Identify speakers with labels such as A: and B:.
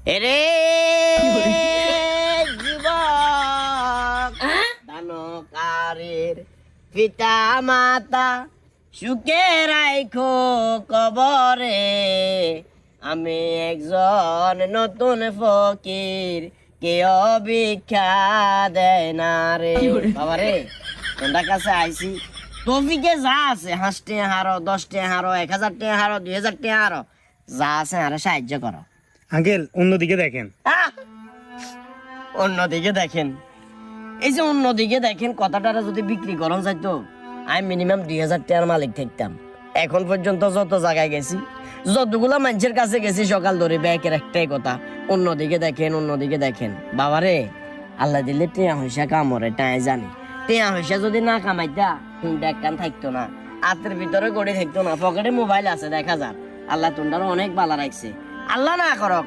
A: এরে যুবক দানকারীর পিতা মাতা সুখে রাখো কবরে, আমি একজন নতুন ফকির, কেউ ভিক্ষা দেয় না রে। বাবা রে, তোমার কাছে আইছি, তফিকে যা আছে 5 টাকা হারো, 10 টাকা হারো, 1000 টাকা হারো, 2000 টাকা হারো, যা আছে আরে সাহায্য করো।
B: আঙ্কেল অন্যদিকে দেখেন।
A: অন্যদিকে দেখেন, এই যে অন্যদিকে দেখেন কথাটা যদি বিক্রি করন যাইতো, আমি মিনিমাম 2000 টাকার মালিক থাকতাম। এখন পর্যন্ত যত জায়গায় গেছি, যতগুলা মানুষের কাছে গেছি সকাল ধরে, ব্যাকের একটাই কথা, অন্যদিকে দেখেন, অন্যদিকে দেখেন। বাবারে, আল্লাহ দিলে টিয়া হইসা কামড়ে টাই জানি, টিয়া হইসা যদি না কামাইতা হুন্ডা একখান থাকতো না, হাতের ভিতরে গড়ি থাকতো না, পকেটে মোবাইল আছে দেখা যাক। আল্লাহ তোমরা অনেক ভালো রাখছে। আল্লাহ না করক